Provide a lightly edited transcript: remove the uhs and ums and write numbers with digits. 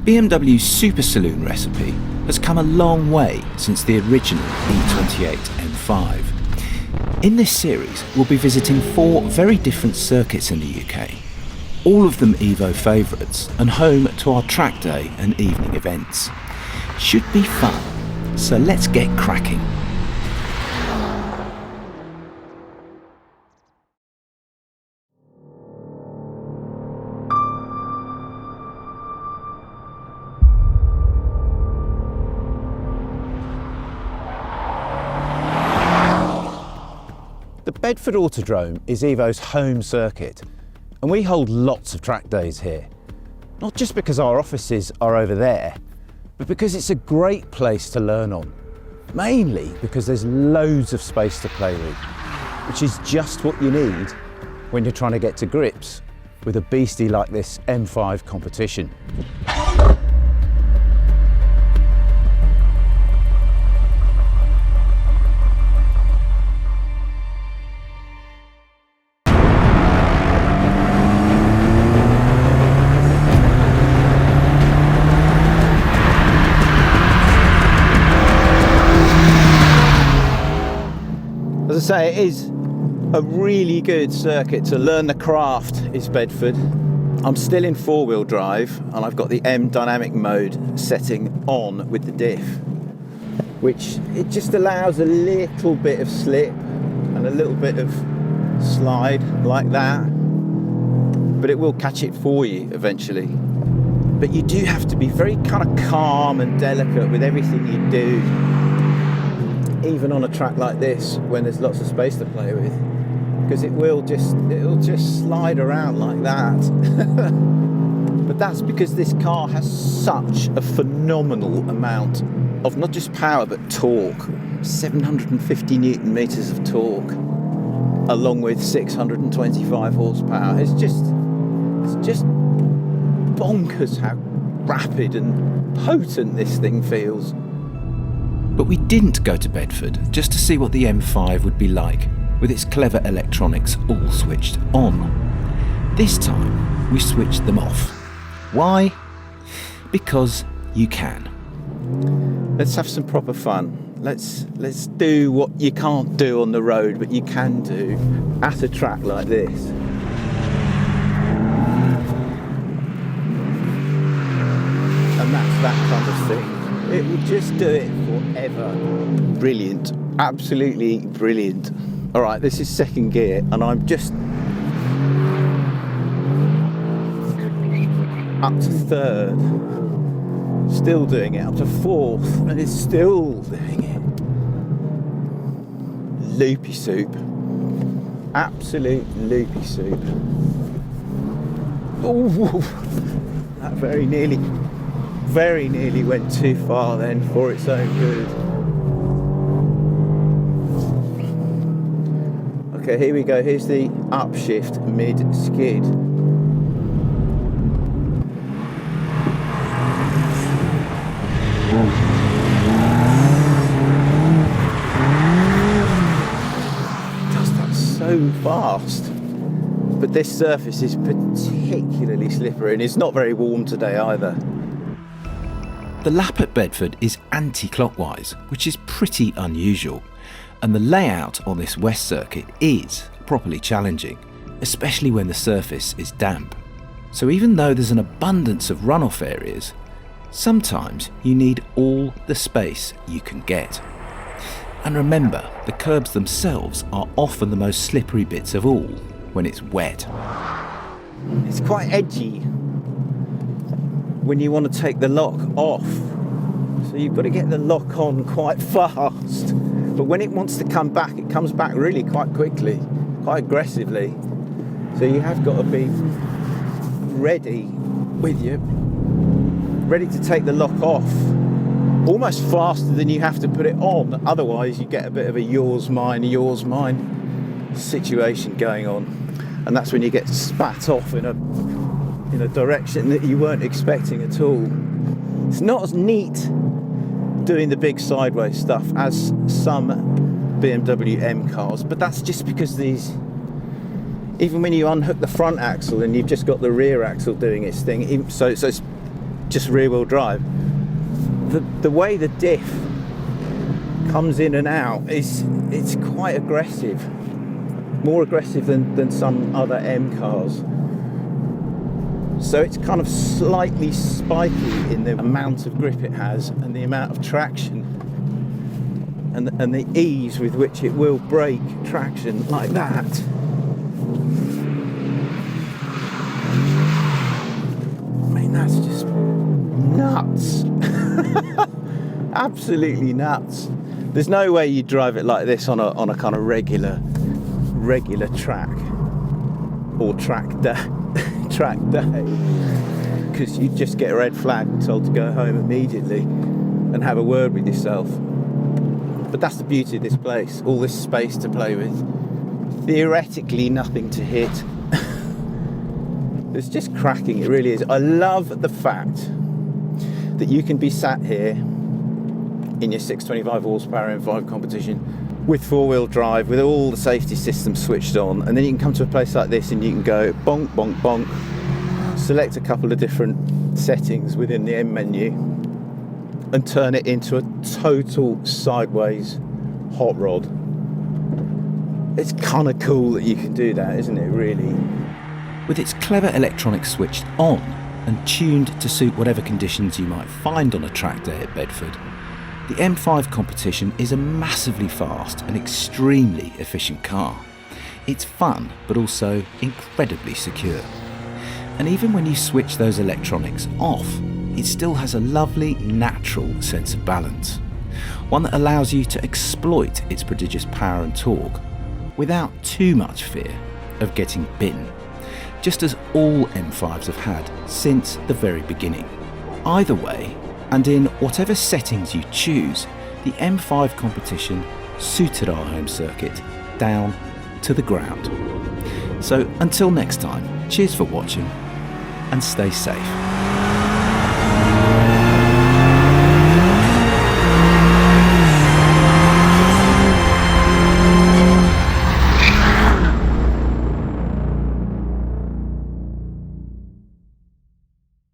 BMW's Super Saloon recipe has come a long way since the original E28 M5. In this series, we'll be visiting 4 very different circuits in the UK, all of them Evo favourites and home to our track day and evening events. Should be fun, so let's get cracking. The Bedford Autodrome is Evo's home circuit, and we hold lots of track days here. Not just because our offices are over there, but because it's a great place to learn on. Mainly because there's loads of space to play with, which is just what you need when you're trying to get to grips with a beastie like this M5 Competition. As I say, it is a really good circuit to learn the craft, is Bedford. I'm still in 4-wheel drive and I've got the M dynamic mode setting on with the diff, which it just allows a little bit of slip and a little bit of slide like that, but it will catch it for you eventually. But you do have to be very kind of calm and delicate with everything you do, even on a track like this when there's lots of space to play with, because it'll just slide around like that. But that's because this car has such a phenomenal amount of not just power but torque. 750 newton meters of torque along with 625 horsepower. It's just bonkers how rapid and potent this thing feels. But we didn't go to Bedford just to see what the M5 would be like with its clever electronics all switched on. This time we switched them off. Why? Because you can. Let's have some proper fun. Let's do what you can't do on the road but you can do at a track like this. And that's that kind of thing. It will just do it forever. Brilliant, absolutely brilliant. All right, this is second gear and I'm just up to third, still doing it, up to fourth and it's still doing it. Loopy soup, absolute loopy soup. Oh, that very nearly went too far then for its own good. Okay, here we go. Here's the upshift mid-skid. Does that so fast. But this surface is particularly slippery and it's not very warm today either. The lap at Bedford is anti-clockwise, which is pretty unusual, and the layout on this west circuit is properly challenging, especially when the surface is damp. So even though there's an abundance of runoff areas, sometimes you need all the space you can get. And remember, the curbs themselves are often the most slippery bits of all when it's wet. It's quite edgy when you want to take the lock off, so you've got to get the lock on quite fast, but when it wants to come back, it comes back really quite quickly, quite aggressively, so you have got to be ready to take the lock off almost faster than you have to put it on, otherwise you get a bit of a yours mine situation going on, and that's when you get spat off in a direction that you weren't expecting at all. It's not as neat doing the big sideways stuff as some BMW M cars, but that's just because these, even when you unhook the front axle and you've just got the rear axle doing its thing, so it's just rear-wheel drive. The way the diff comes in and out it's quite aggressive, more aggressive than some other M cars. So it's kind of slightly spiky in the amount of grip it has and the amount of traction and the ease with which it will break traction like that. I mean, that's just nuts. Absolutely nuts. There's no way you drive it like this on a kind of regular track or track day, because you just get a red flag and told to go home immediately and have a word with yourself. But that's the beauty of this place, all this space to play with, theoretically nothing to hit. It's just cracking, it really is. I love the fact that you can be sat here in your 625 horsepower M5 Competition with four-wheel drive, with all the safety systems switched on, and then you can come to a place like this and you can go bonk, bonk, bonk, select a couple of different settings within the M menu and turn it into a total sideways hot rod. It's kind of cool that you can do that, isn't it, really? With its clever electronics switched on and tuned to suit whatever conditions you might find on a track day at Bedford, the M5 Competition is a massively fast and extremely efficient car. It's fun, but also incredibly secure. And even when you switch those electronics off, it still has a lovely, natural sense of balance. One that allows you to exploit its prodigious power and torque without too much fear of getting bitten, just as all M5s have had since the very beginning. Either way, and in whatever settings you choose, the M5 Competition suited our home circuit down to the ground. So until next time, cheers for watching and stay safe.